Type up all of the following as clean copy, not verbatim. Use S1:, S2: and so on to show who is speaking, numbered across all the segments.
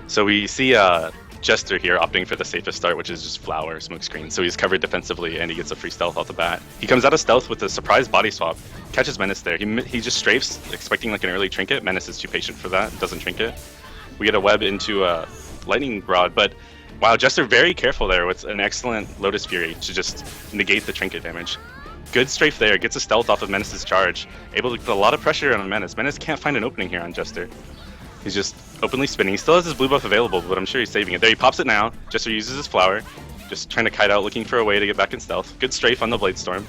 S1: So we see Jester here opting for the safest start, which is just flower smokescreen. So he's covered defensively and he gets a free stealth off the bat. He comes out of stealth with a surprise body swap, catches Menace there. He just strafes, expecting like an early trinket. Menace is too patient for that, doesn't trinket. We get a web into a lightning rod, but wow, Jester very careful there with an excellent Lotus Fury to just negate the trinket damage. Good strafe there, gets a stealth off of Menace's charge, able to put a lot of pressure on Menace. Menace can't find an opening here on Jester. He's just openly spinning. He still has his blue buff available, but I'm sure he's saving it. There, he pops it now. Jester uses his flower, just trying to kite out, looking for a way to get back in stealth. Good strafe on the Blade Storm.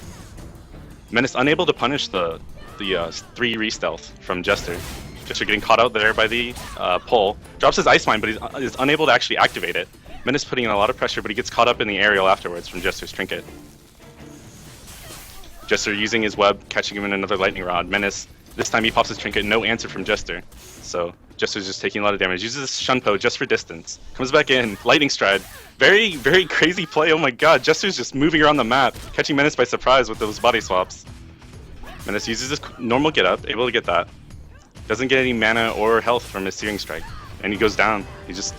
S1: Menace unable to punish the 3 re-stealth from Jester. Jester getting caught out there by the pull. Drops his Ice Mine, but he's unable to actually activate it. Menace putting in a lot of pressure, but he gets caught up in the aerial afterwards from Jester's trinket. Jester using his web, catching him in another lightning rod. Menace, this time he pops his trinket, no answer from Jester. So Jester's just taking a lot of damage. Uses his Shunpo just for distance. Comes back in, lightning stride. Very, very crazy play. Oh my god, Jester's just moving around the map, catching Menace by surprise with those body swaps. Menace uses his normal get up, able to get that. Doesn't get any mana or health from his Searing Strike, and he goes down. He just...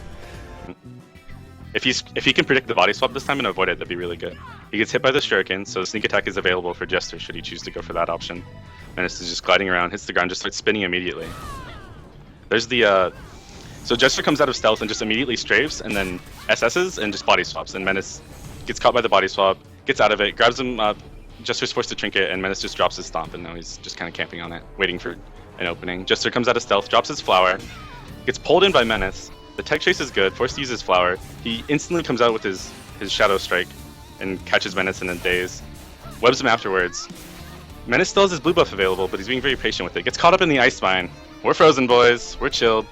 S1: If he can predict the body swap this time and avoid it, that'd be really good. He gets hit by the Shuriken, so sneak attack is available for Jester should he choose to go for that option. Menace is just gliding around, hits the ground, just starts spinning immediately. There's the so Jester comes out of stealth and just immediately strafes, and then SS's and just body swaps. And Menace gets caught by the body swap, gets out of it, grabs him. Jester's forced to trinket, and Menace just drops his stomp, and now he's just kind of camping on it, waiting for an opening. Jester comes out of stealth, drops his flower, gets pulled in by Menace. The tech chase is good, forced to use his flower. He instantly comes out with his Shadow Strike and catches Menace in a daze. Webs him afterwards. Menace still has his blue buff available, but he's being very patient with it. Gets caught up in the Ice Mine. We're frozen, boys. We're chilled.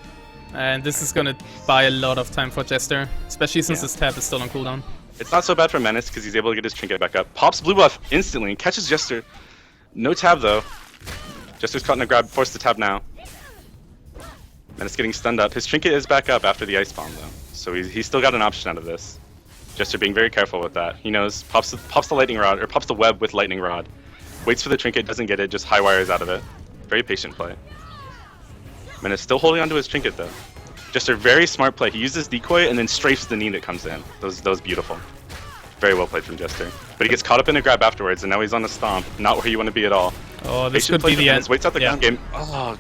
S2: And this is gonna buy a lot of time for Jester, especially since his tab is still on cooldown.
S1: It's not so bad for Menace because he's able to get his trinket back up. Pops blue buff instantly, catches Jester. No tab though. Jester's caught in a grab, forced to tab now. Menace getting stunned up. His trinket is back up after the Ice Bomb though, so he's still got an option out of this. Jester being very careful with that. He knows, pops the lightning rod, or pops the web with lightning rod. Waits for the trinket, doesn't get it, just high wires out of it. Very patient play. Menace still holding onto his trinket though. Jester very smart play. He uses decoy and then strafes the knee that comes in. That was beautiful. Very well played from Jester. But he gets caught up in a grab afterwards, and now he's on a stomp. Not where you want to be at all.
S2: Oh, this could be the end.
S1: Waits out the ground game. Oh,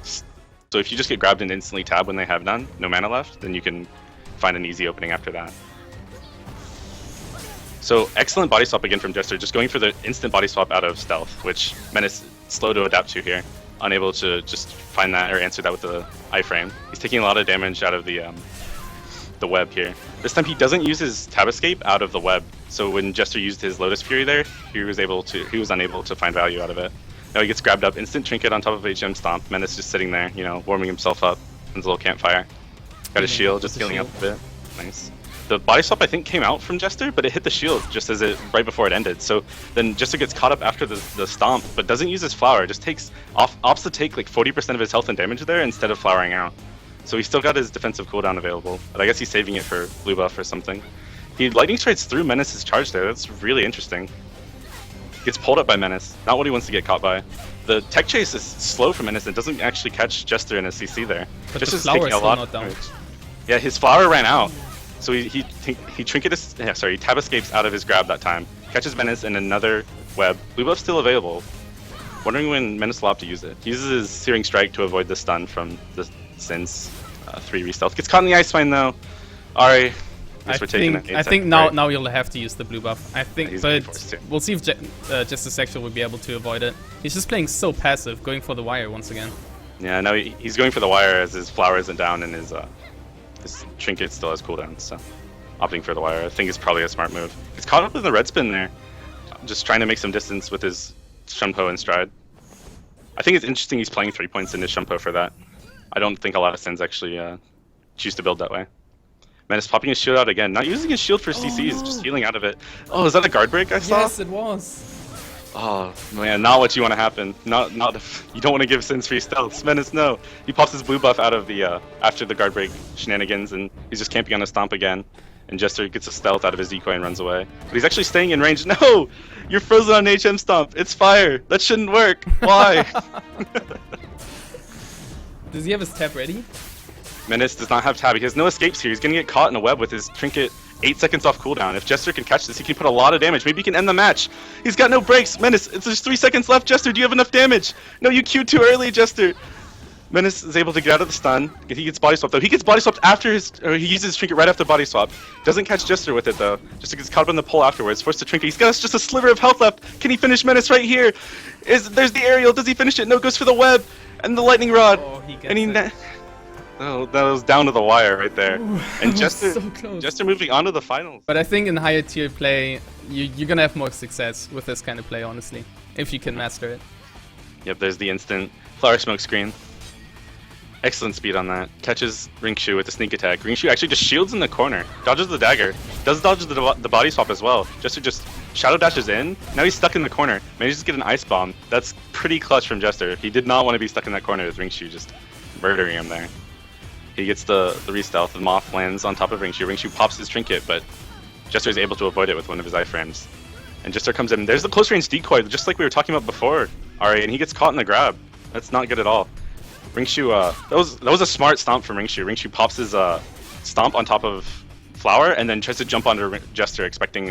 S1: so if you just get grabbed and instantly tab when they have none, no mana left, then you can find an easy opening after that. So excellent body swap again from Jester, just going for the instant body swap out of stealth, which Menace slow to adapt to here. Unable to just find that or answer that with the iframe. He's taking a lot of damage out of the web here. This time he doesn't use his tab escape out of the web, so when Jester used his Lotus Fury there, he was unable to find value out of it. Now he gets grabbed up, instant trinket on top of HM Stomp. Menace just sitting there, you know, warming himself up in his little campfire. Got his shield, just healing up a bit. Nice. The body swap I think came out from Jester, but it hit the shield just as right before it ended. So then Jester gets caught up after the stomp, but doesn't use his flower. Just opts to take like 40% of his health and damage there instead of flowering out. So he's still got his defensive cooldown available, but I guess he's saving it for blue buff or something. He lightning strides through Menace's charge there. That's really interesting. Gets pulled up by Menace. Not what he wants to get caught by. The tech chase is slow for Menace and doesn't actually catch Jester in his CC there.
S2: But
S1: Jester's
S2: the flower
S1: taking
S2: is
S1: a
S2: still
S1: lot
S2: not down.
S1: Yeah, his flower ran out. So he tab escapes out of his grab that time. Catches Menace in another web. Blue buff's still available. Wondering when Menace will have to use it. He uses his Searing Strike to avoid the stun from the Sin's 3 re-stealth. Gets caught in the Ice Mine though. Alright.
S2: I think now you'll have to use the blue buff. I think,
S1: yeah,
S2: but we'll see if Jester Sexual will be able to avoid it. He's just playing so passive, going for the wire once again.
S1: Yeah, no, he's going for the wire as his flower isn't down and his trinket still has cooldown, so opting for the wire I think is probably a smart move. He's caught up in the red spin there, just trying to make some distance with his Shunpo and stride. I think it's interesting he's playing 3 points in his Shunpo for that. I don't think a lot of Sins actually choose to build that way. Menace popping his shield out again, not using his shield for CCs, just healing out of it. Oh, is that a guard break I saw?
S2: Yes, it was.
S1: Oh man, not what you want to happen. Not if you don't want to give Sins free stealth. Menace, no. He pops his blue buff out of the after the guard break shenanigans, and he's just camping on a stomp again. And Jester gets a stealth out of his decoy and runs away. But he's actually staying in range. No, you're frozen on HM stomp. It's fire. That shouldn't work. Why?
S2: Does he have his tab ready?
S1: Menace does not have tab. He has no escapes here. He's gonna get caught in a web with his trinket 8 seconds off cooldown. If Jester can catch this, he can put a lot of damage. Maybe he can end the match. He's got no breaks. Menace, it's just 3 seconds left. Jester, do you have enough damage? No, you queued too early, Jester. Menace is able to get out of the stun. He gets body swapped though. He gets body swapped after he uses his trinket right after body swap. Doesn't catch Jester with it though. Jester gets caught up in the pole afterwards. Forced to trinket. He's got just a sliver of health left. Can he finish Menace right here? There's the aerial. Does he finish it? No, goes for the web and the lightning rod.
S2: Oh, he gets
S1: and
S2: it.
S1: Oh, that was down to the wire right there.
S2: Ooh,
S1: and
S2: so close.
S1: Jester moving on to the finals.
S2: But I think in higher tier play, you're gonna have more success with this kind of play, honestly, if you can master it.
S1: Yep, there's the instant flower smoke screen. Excellent speed on that. Catches Ringshu with a sneak attack. Ringshu actually just shields in the corner. Dodges the dagger. Does dodge the body swap as well. Jester just shadow dashes in. Now he's stuck in the corner. Manages to get an ice bomb. That's pretty clutch from Jester. He did not want to be stuck in that corner with Ringshu just murdering him there. He gets the re-stealth. The moth lands on top of Ringshu. Ringshu pops his trinket, but Jester is able to avoid it with one of his iframes. And Jester comes in. There's the close range decoy, just like we were talking about before, Ari, and he gets caught in the grab. That's not good at all. Ringshu, that was a smart stomp from Ringshu. Ringshu pops his stomp on top of Flower and then tries to jump onto Jester, expecting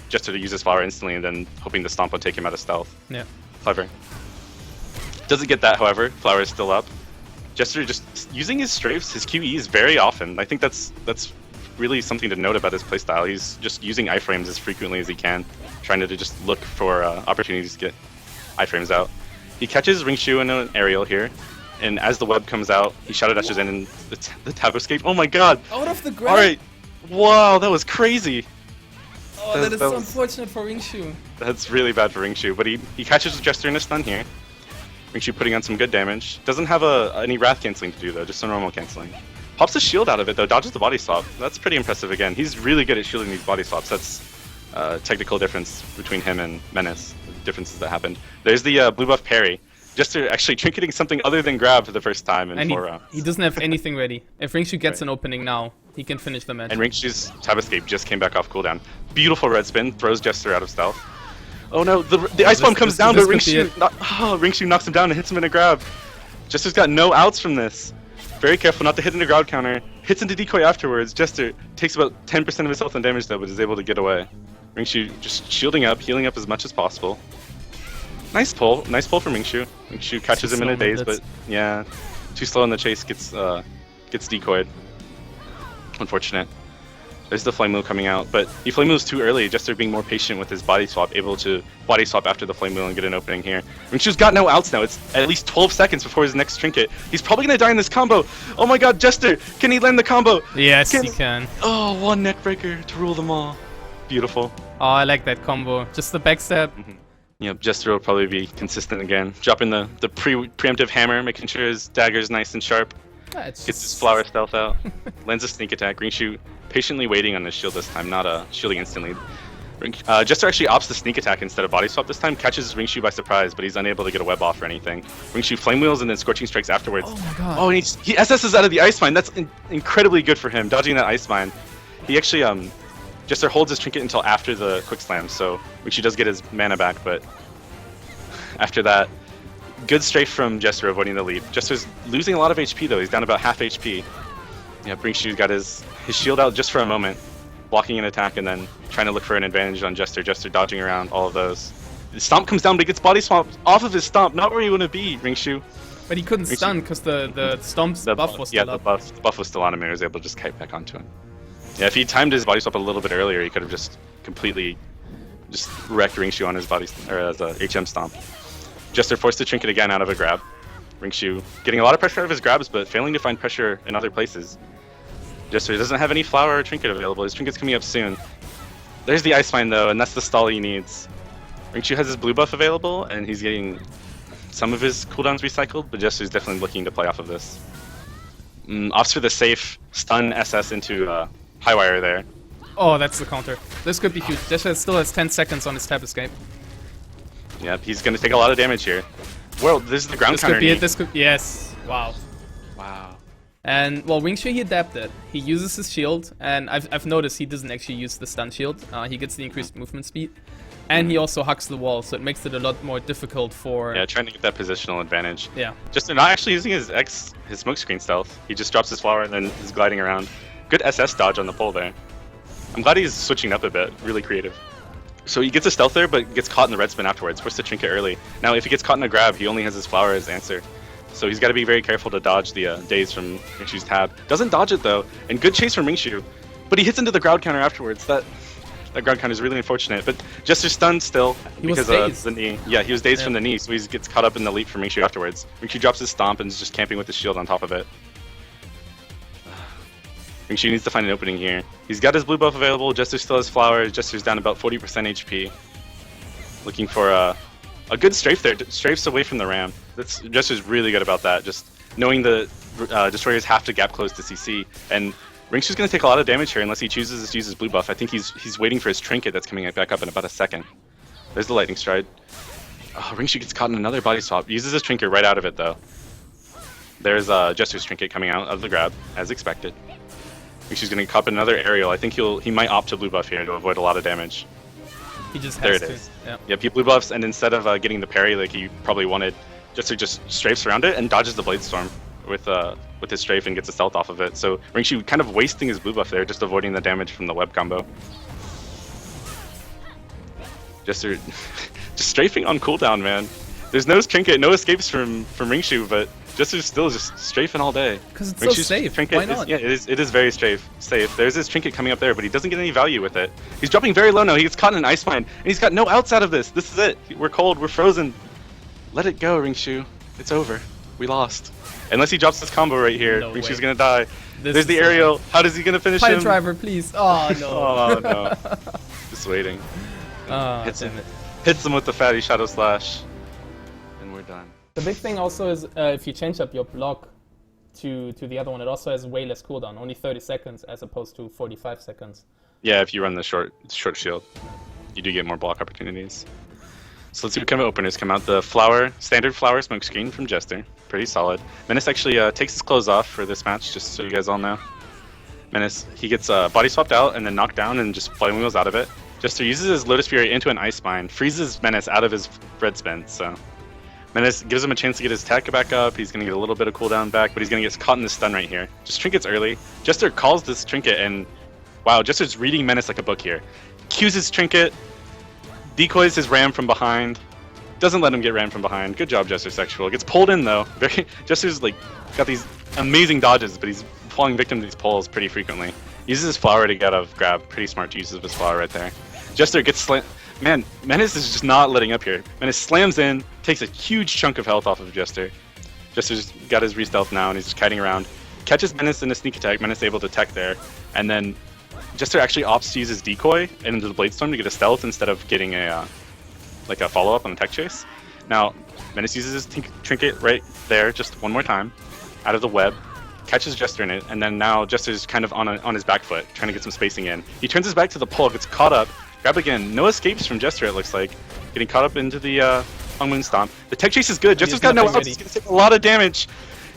S1: Jester to use his Flower instantly, and then hoping the stomp would take him out of stealth.
S2: Yeah.
S1: Clever. Doesn't get that, however. Flower is still up. Jester just using his strafes, his QEs very often. I think that's really something to note about his playstyle. He's just using iframes as frequently as he can, trying to just look for opportunities to get iframes out. He catches Ringshu in an aerial here. And as the web comes out, he shadow dashes in and the tab escape. Oh my god!
S2: Out of the ground!
S1: Alright! Wow, that was crazy!
S2: Oh, that is so unfortunate for Ringshu.
S1: That's really bad for Ringshu, but he catches Jester in a stun here. Ringshu putting on some good damage. Doesn't have any wrath canceling to do though, just a normal canceling. Pops the shield out of it though, dodges the body swap. That's pretty impressive again. He's really good at shielding these body swaps. That's a technical difference between him and Menace. The differences that happened. There's the blue buff parry. Jester actually trinketing something other than grab for the first time in 4 rounds.
S2: He doesn't have anything ready. If Ringshu gets an opening now, he can finish the match.
S1: And Ringshu's tab escape just came back off cooldown. Beautiful red spin, throws Jester out of stealth. Oh no, the ice bomb comes down, but Ringshu knocks him down and hits him in a grab. Jester's got no outs from this. Very careful not to hit into grab counter. Hits into decoy afterwards. Jester takes about 10% of his health and damage though, but is able to get away. Ringshu just shielding up, healing up as much as possible. Nice pull from Ringshu. Ringshu catches him in a daze, but yeah, too slow in the chase, gets decoyed. Unfortunate. There's the flame wheel coming out, but he flame wheels too early. Jester being more patient with his body swap, able to body swap after the flame wheel and get an opening here. Ringshu's got no outs now. It's at least 12 seconds before his next trinket. He's probably gonna die in this combo. Oh my god, Jester! Can he land the combo?
S2: Yes, he can.
S1: Oh, one neck breaker to rule them all. Beautiful.
S2: Oh, I like that combo. Just the backstab.
S1: Yep, Jester will probably be consistent again. Dropping the preemptive hammer, making sure his dagger's nice and sharp. Gets his flower stealth out. Lands a sneak attack. Ringshu patiently waiting on his shield this time, not shielding instantly. Jester actually opts the sneak attack instead of body swap this time. Catches Ringshu by surprise, but he's unable to get a web off or anything. Ringshu flame wheels and then scorching strikes afterwards.
S2: Oh my god.
S1: Oh, and he SS's out of the ice mine. That's incredibly good for him, dodging that ice mine. He actually Jester holds his trinket until after the quick slam, so Ringshu does get his mana back, but after that, good strafe from Jester avoiding the lead. Jester's losing a lot of HP though, he's down about half HP. Yeah, Ringshu's got his shield out just for a moment, blocking an attack and then trying to look for an advantage on Jester. Jester dodging around all of those. The stomp comes down, but he gets body swapped off of his stomp, not where you want to be, Ringshu.
S2: But he couldn't stun because the stomp's buff was still up.
S1: Yeah, the buff was still on him and he was able to just kite back onto him. Yeah, if he timed his body swap a little bit earlier, he could have just completely wrecked Ringshu on his body as a HM stomp. Jester forced to trinket again out of a grab. Ringshu getting a lot of pressure out of his grabs, but failing to find pressure in other places. Jester doesn't have any flower or trinket available. His trinket's coming up soon. There's the ice mine though, and that's the stall he needs. Ringshu has his blue buff available, and he's getting some of his cooldowns recycled, but Jester's definitely looking to play off of this. Opts for the safe stun SS into high wire there.
S2: Oh, that's the counter. This could be huge. Jester still has 10 seconds on his tab escape.
S1: Yep, he's going to take a lot of damage here. Well, this is the ground counter.
S2: This could be it. Yes. Wow.
S1: Wow.
S2: And well, Ringshu, he adapted. He uses his shield, and I've noticed he doesn't actually use the stun shield. He gets the increased movement speed. And he also hugs the wall, so it makes it a lot more difficult for...
S1: Yeah, trying to get that positional advantage.
S2: Yeah.
S1: Just not actually using his smokescreen stealth. He just drops his flower and then is gliding around. Good SS dodge on the pole there. I'm glad he's switching up a bit. Really creative. So he gets a stealth there, but gets caught in the red spin afterwards. Forced to trinket early. Now, if he gets caught in a grab, he only has his flower as answer. So he's got to be very careful to dodge the daze from Ringshu's tab. Doesn't dodge it though, and good chase from Ringshu. But he hits into the ground counter afterwards. That ground counter is really unfortunate. But Jester's stunned still because of the knee. Yeah, he was dazed from the knee, so he gets caught up in the leap from Ringshu afterwards. Ringshu drops his stomp and is just camping with his shield on top of it. Ringshu needs to find an opening here. He's got his blue buff available. Jester still has flowers. Jester's down about 40% HP. Looking for a good strafe there. Strafes away from the ram. Jester's really good about that. Just knowing the destroyers have to gap close to CC. And Ringshu's going to take a lot of damage here unless he chooses to use his blue buff. I think he's waiting for his trinket that's coming back up in about a second. There's the lightning stride. Oh, Ringshu gets caught in another body swap. Uses his trinket right out of it though. There's Jester's trinket coming out of the grab as expected. Ringshu's going to get caught in another aerial. I think he might opt to blue buff here to avoid a lot of damage.
S2: He just
S1: there
S2: has
S1: it
S2: to.
S1: is.
S2: Yeah.
S1: Yep, he blue buffs, and instead of getting the parry like he probably wanted, Jester just strafes around it and dodges the blade storm with his strafe and gets a stealth off of it. So Ringshu kind of wasting his blue buff there, just avoiding the damage from the web combo. Jester just strafing on cooldown, man. There's no trinket, no escapes from Ringshu, but Jester's still just strafing all day.
S2: Because it's so safe. Why not?
S1: Yeah, it is very safe. There's his trinket coming up there, but he doesn't get any value with it. He's dropping very low now. He gets caught in an ice mine, and he's got no outs out of this. This is it. We're cold. We're frozen. Let it go, Ringshu. It's over. We lost. Unless he drops this combo right here,
S2: No
S1: Ringshu's
S2: way.
S1: gonna die. There's the aerial. How does he gonna finish
S2: Pile
S1: him?
S2: driver, please. Oh no.
S1: Oh no. Just waiting. Hits him. Hits him with the fatty shadow slash, and we're done.
S2: The big thing also is if you change up your block to the other one, it also has way less cooldown, only 30 seconds as opposed to 45 seconds.
S1: Yeah, if you run the short shield, you do get more block opportunities. So let's see what kind of openers come out. The standard flower smoke screen from Jester, pretty solid. Menace actually takes his clothes off for this match, just so you guys all know. Menace, he gets body swapped out and then knocked down and just flame wheels out of it. Jester uses his Lotus Fury into an ice mine, freezes Menace out of his red spin, so Menace gives him a chance to get his attack back up. He's going to get a little bit of cooldown back, but he's going to get caught in this stun right here. Just trinkets early. Jester calls this trinket, and wow, Jester's reading Menace like a book here. Cues his trinket, decoys his ram from behind, doesn't let him get rammed from behind. Good job, Jester Sexual. Gets pulled in though. Jester's like got these amazing dodges, but he's falling victim to these pulls pretty frequently. Uses his flower to get out of grab. Pretty smart use of his flower right there. Jester gets slammed. Man, Menace is just not letting up here. Menace slams in, takes a huge chunk of health off of Jester. Jester's got his re-stealth now, and he's just kiting around. Catches Menace in a sneak attack. Menace able to tech there, and then Jester actually opts to use his decoy into the blade storm to get a stealth instead of getting a follow-up on the tech chase. Now, Menace uses his trinket right there just one more time, out of the web, catches Jester in it, and then now Jester's kind of on his back foot, trying to get some spacing in. He turns his back to the pole, gets caught up, grab again, no escapes from Jester it looks like, getting caught up into the Hung Moon Stomp. The tech chase is good, Jester's got no outs, he's going to take a lot of damage.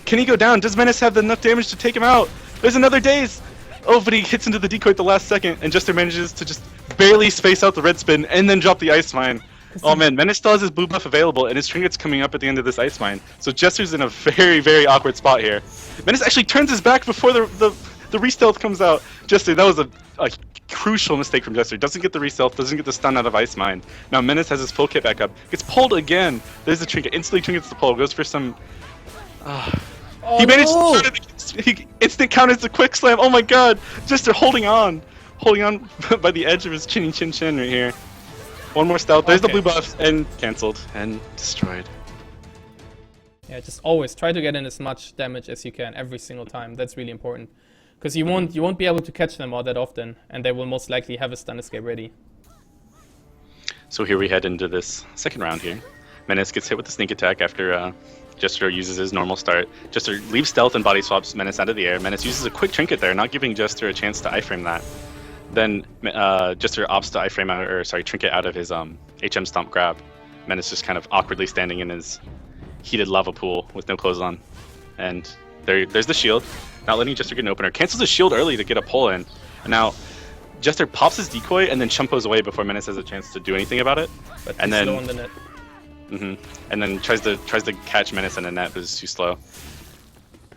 S1: Can he go down? Does Menace have enough damage to take him out? There's another daze! Oh, but he hits into the decoy at the last second, and Jester manages to just barely space out the red spin and then drop the ice mine. Oh man, Menace still has his blue buff available, and his trinket's coming up at the end of this ice mine. So Jester's in a very, very awkward spot here. Menace actually turns his back before the re-stealth comes out. Jester, that was a crucial mistake from Jester. Doesn't get the re-stealth, doesn't get the stun out of ice mine. Now Menace has his full kit back up. Gets pulled again. There's the trinket. Instantly trinkets the pole. Goes for some... he managed to he instant counters the quick slam. Oh my god! Jester holding on by the edge of his chinny chin chin right here. One more stealth. There's the blue buff and cancelled and destroyed.
S2: Yeah, just always try to get in as much damage as you can every single time. That's really important, because you won't be able to catch them all that often, and they will most likely have a stun escape ready.
S1: So here we head into this second round here. Menace gets hit with the sneak attack after Jester uses his normal start. Jester leaves stealth and body swaps Menace out of the air. Menace uses a quick trinket there, not giving Jester a chance to iframe that. Then Jester opts to iframe trinket out of his HM stomp grab. Menace just kind of awkwardly standing in his heated lava pool with no clothes on. And there's the shield, not letting Jester get an opener. Cancels his shield early to get a pull in. And now Jester pops his decoy and then chumpos away before Menace has a chance to do anything about it.
S2: But
S1: And
S2: he's
S1: then-
S2: slow on the net.
S1: And then tries to catch Menace in a net, but it's too slow.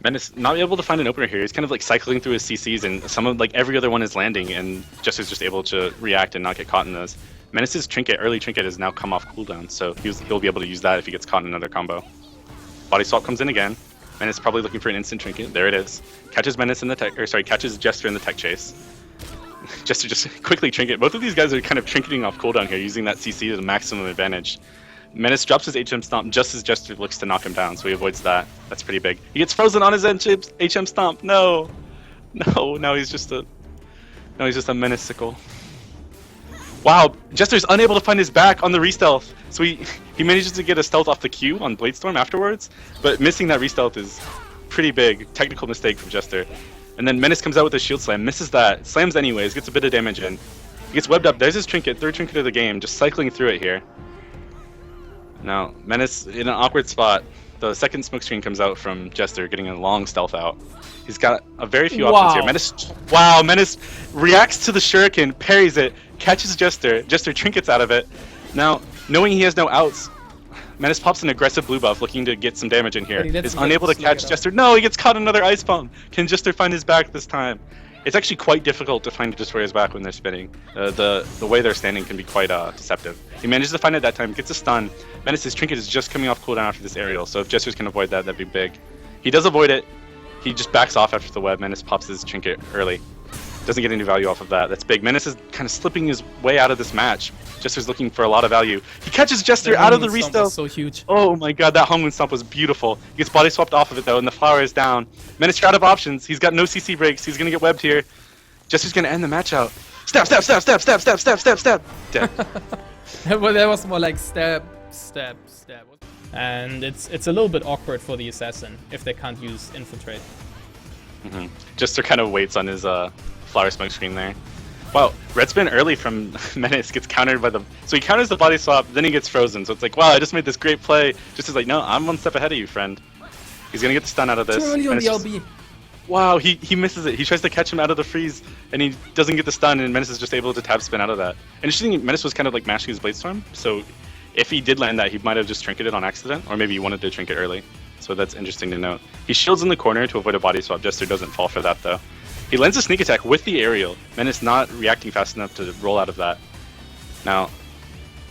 S1: Menace not able to find an opener here. He's kind of like cycling through his CCs, and some of like every other one is landing, and Jester's just able to react and not get caught in those. Menace's early trinket has now come off cooldown, so he'll be able to use that if he gets caught in another combo. Body swap comes in again. Menace probably looking for an instant trinket. There it is. Catches Menace in the tech, or sorry, catches Jester in the tech chase. Jester just quickly trinket. Both of these guys are kind of trinketing off cooldown here, using that CC to the maximum advantage. Menace drops his HM Stomp just as Jester looks to knock him down, so he avoids that. That's pretty big. He gets frozen on his HM Stomp. No, now he's just a Menace-sicle. Wow, Jester's unable to find his back on the re-stealth, so he manages to get a stealth off the Q on Bladestorm afterwards, but missing that re-stealth is pretty big. Technical mistake from Jester. And then Menace comes out with a shield slam, misses that, slams anyways, gets a bit of damage in. He gets webbed up. There's his trinket, third trinket of the game, just cycling through it here. Now, Menace in an awkward spot. The second smoke screen comes out from Jester, getting a long stealth out. He's got a very few options here. Menace reacts to the shuriken, parries it, catches Jester. Jester trinkets out of it. Now, knowing he has no outs, Menace pops an aggressive blue buff, looking to get some damage in here. Is unable to catch Jester. No, he gets caught in another ice bomb. Can Jester find his back this time? It's actually quite difficult to find a destroyer's back when they're spinning. The way they're standing can be quite deceptive. He manages to find it that time, gets a stun. Menace's trinket is just coming off cooldown after this aerial, so if Jester can avoid that, that'd be big. He does avoid it. He just backs off after the web. Menace pops his trinket early. Doesn't get any value off of that. That's big. Menace is kind of slipping his way out of this match. Jester's looking for a lot of value. He catches Jester out of the re-stealth.
S2: So huge.
S1: Oh my god, that Hongwen stomp was beautiful. He gets body swapped off of it though, and the flower is down. Menace out of options. He's got no CC breaks. He's gonna get webbed here. Jester's gonna end the match out. Stab, stab, stab, stab, stab, stab, stab, stab, stab. Dead.
S2: Well, that was more like stab, stab, stab. And it's a little bit awkward for the assassin if they can't use infiltrate.
S1: Jester kind of waits on his flower smoke screen there. Wow, red spin early from Menace gets countered by the... So he counters the body swap, then he gets frozen. So it's like, wow, I just made this great play. Jester's like, no, I'm one step ahead of you, friend. He's gonna get the stun out of this.
S2: Too early on the LB.
S1: Wow, he misses it. He tries to catch him out of the freeze, and he doesn't get the stun, and Menace is just able to tab spin out of that. And interesting, Menace was kind of like mashing his Bladestorm, so if he did land that, he might have just trinketed on accident, or maybe he wanted to trinket early. So that's interesting to note. He shields in the corner to avoid a body swap. Jester doesn't fall for that, though. He lands a sneak attack with the aerial. Menace not reacting fast enough to roll out of that. Now,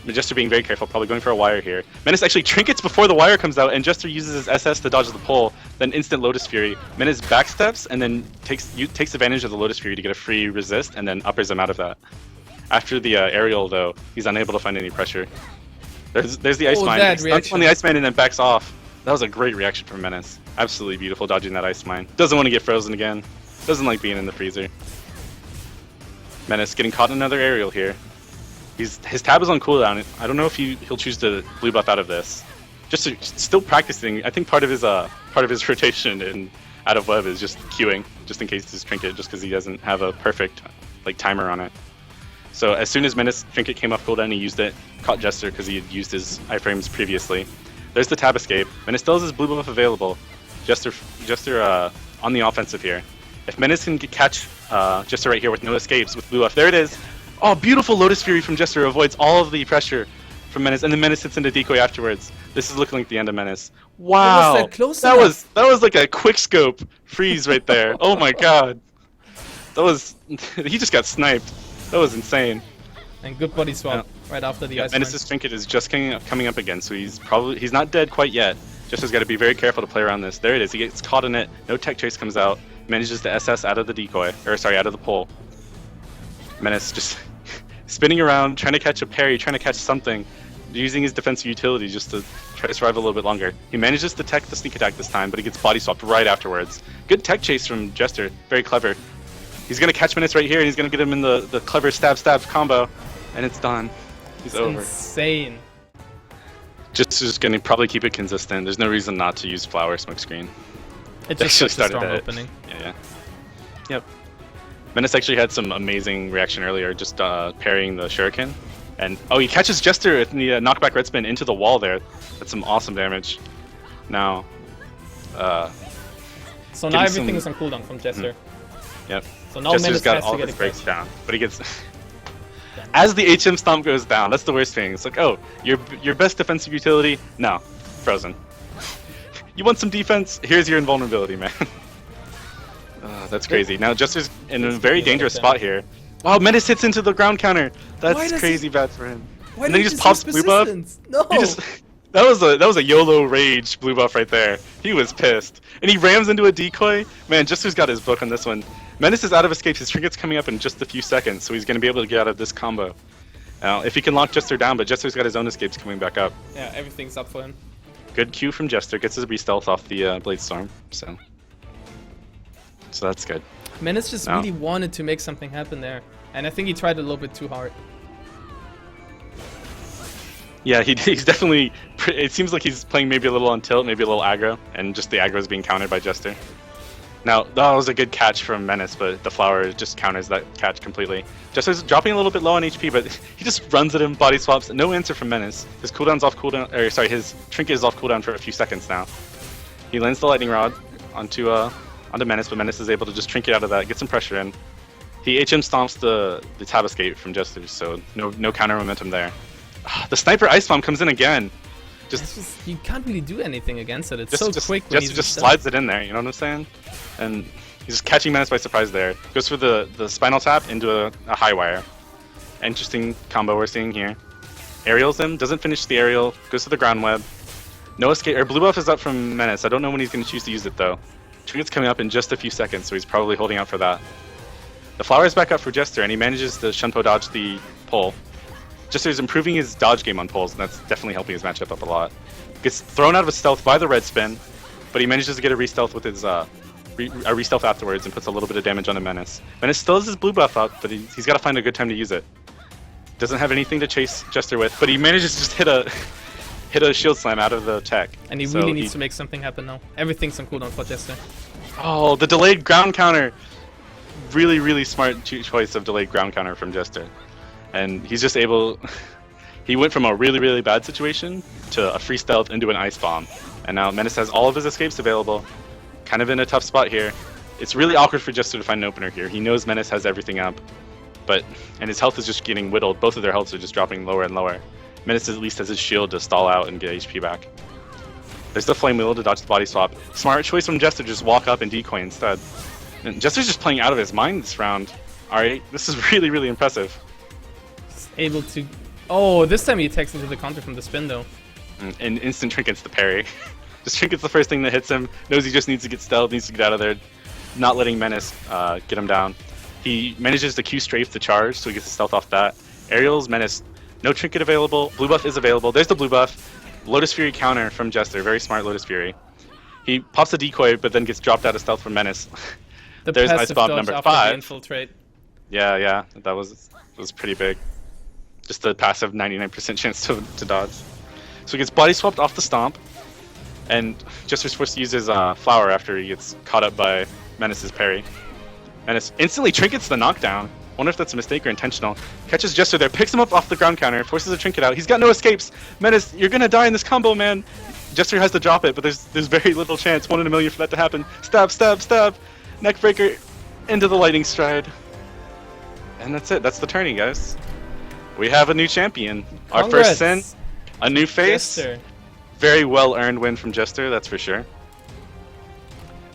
S1: Jester being very careful, probably going for a wire here. Menace actually trinkets before the wire comes out, and Jester uses his SS to dodge the pull, then instant Lotus Fury. Menace backsteps, and then takes advantage of the Lotus Fury to get a free resist, and then uppers him out of that. After the aerial, though, he's unable to find any pressure. There's the Ice Mine. He stunts on the Ice Mine and then backs off. That was a great reaction from Menace. Absolutely beautiful dodging that Ice Mine. Doesn't want to get frozen again. Doesn't like being in the freezer. Menace getting caught in another aerial here. His tab is on cooldown. I don't know if he'll choose to blue buff out of this. Still practicing. I think part of his rotation and out of web is just queuing, just in case his trinket, just because he doesn't have a perfect like timer on it. So as soon as Menace trinket came off cooldown, he used it, caught Jester because he had used his iframes previously. There's the tab escape. Menace still has his blue buff available. Jester on the offensive here. If Menace can catch Jester right here with no escapes with blue buff, there it is. Oh, beautiful Lotus Fury from Jester avoids all of the pressure from Menace, and then Menace hits into decoy afterwards. This is looking like the end of Menace. Wow, that was like a quick scope freeze right there. Oh my god, he just got sniped. That was insane.
S2: And good body swap right after the ice.
S1: Menace's trinket is just coming up again, so he's not dead quite yet. Jester's got to be very careful to play around this. There it is. He gets caught in it. No tech chase comes out. Manages to SS out of the decoy, out of the pole. Menace just spinning around, trying to catch a parry, trying to catch something, using his defensive utility just to try to survive a little bit longer. He manages to tech the sneak attack this time, but he gets body swapped right afterwards. Good tech chase from Jester, very clever. He's gonna catch Menace right here, and he's gonna get him in the clever stab combo, and it's done. He's over.
S2: Insane.
S1: Just gonna probably keep it consistent. There's no reason not to use flower smoke screen.
S2: It just
S1: actually
S2: started a strong opening.
S1: Yeah. Yep. Menace actually had some amazing reaction earlier, just parrying the shuriken. And oh, he catches Jester with the knockback red spin into the wall there. That's some awesome damage. Now,
S2: so now everything is on cooldown from Jester.
S1: Yep.
S2: So now
S1: Jester's
S2: Menace
S1: got
S2: has
S1: all
S2: to
S1: of
S2: get
S1: his
S2: a
S1: breaks
S2: catch.
S1: down, but he gets. As the HM stomp goes down, that's the worst thing. It's like, oh, your best defensive utility? No, frozen. You want some defense? Here's your invulnerability, man. That's crazy. Now Jester's in a very dangerous spot here. Wow, Menace hits into the ground counter. That's crazy bad for him.
S2: Why
S1: And then he just pops blue buff.
S2: No.
S1: He just that was a YOLO rage blue buff right there. He was pissed. And he rams into a decoy. Man, Jester's got his book on this one. Menace is out of escape. His trinket's coming up in just a few seconds, so he's going to be able to get out of this combo. Now, if he can lock Jester down, but Jester's got his own escapes coming back up.
S2: Yeah, everything's up for him.
S1: Good Q from Jester. Gets his re-stealth off the Blade Storm. So that's good.
S2: Menace just really wanted to make something happen there. And I think he tried a little bit too hard.
S1: Yeah, he's definitely. It seems like he's playing maybe a little on tilt, maybe a little aggro, and just the aggro is being countered by Jester. Now, that was a good catch from Menace, but the flower just counters that catch completely. Jester's dropping a little bit low on HP, but he just runs at him, body swaps. No answer from Menace. His cooldown's off cooldown, or sorry, his trinket is off cooldown for a few seconds now. He lands the lightning rod onto Menace, but Menace is able to just trinket out of that, get some pressure in. He HM stomps the tab escape from Jester, so no counter momentum there. The sniper ice bomb comes in again.
S2: Just you can't really do anything against it. It's so quick when
S1: Jester just slides it in there, you know what I'm saying? And he's just catching Menace by surprise there. Goes for the spinal tap into a high wire. Interesting combo we're seeing here. Aerials him, doesn't finish the aerial, goes to the ground web. No escape, or blue buff is up from Menace. I don't know when he's going to choose to use it though. Trinket's coming up in just a few seconds, so he's probably holding out for that. The flower is back up for Jester, and he manages to Shunpo dodge the pole. Jester's improving his dodge game on poles, and that's definitely helping his matchup up a lot. Gets thrown out of a stealth by the red spin, but he manages to get a re-stealth with his a re-stealth afterwards and puts a little bit of damage on the Menace. Menace still has his blue buff up, but he's got to find a good time to use it. Doesn't have anything to chase Jester with, but he manages to just hit a shield slam out of the tech.
S2: And he really needs to make something happen now. Everything's on cooldown for Jester.
S1: Oh, the delayed ground counter! Really, really smart choice of delayed ground counter from Jester. And he's just able. He went from a really, really bad situation to a free stealth into an ice bomb. And now Menace has all of his escapes available. Kind of in a tough spot here. It's really awkward for Jester to find an opener here. He knows Menace has everything up. And his health is just getting whittled. Both of their healths are just dropping lower and lower. Menace at least has his shield to stall out and get HP back. There's the Flame Wheel to dodge the body swap. Smart choice from Jester to just walk up and decoy instead. And Jester's just playing out of his mind this round. Alright, this is really, really impressive.
S2: Able to. Oh, this time he attacks into the counter from the spin though.
S1: And instant trinket's the parry. Just trinket's the first thing that hits him. Knows he just needs to get stealth, needs to get out of there. Not letting Menace get him down. He manages to Q strafe the charge, so he gets the stealth off that. Aerials, Menace, no trinket available. Blue buff is available. There's the blue buff. Lotus Fury counter from Jester. Very smart Lotus Fury. He pops a decoy, but then gets dropped out of stealth from Menace. There's Ice Bomb number 5.
S2: Infiltrate.
S1: Yeah, that was pretty big. Just the passive 99% chance to dodge. So he gets body swapped off the stomp, and Jester's forced to use his flower after he gets caught up by Menace's parry. Menace instantly trinkets the knockdown. Wonder if that's a mistake or intentional. Catches Jester there, picks him up off the ground counter, forces a trinket out. He's got no escapes. Menace, you're gonna die in this combo, man. Jester has to drop it, but there's very little chance, 1 in a million for that to happen. Stab, stab, stab. Neckbreaker into the lightning stride. And that's it. That's the tourney, guys. We have a new champion. Our first sin, a new face.
S2: Jester.
S1: Very well earned win from Jester, that's for sure.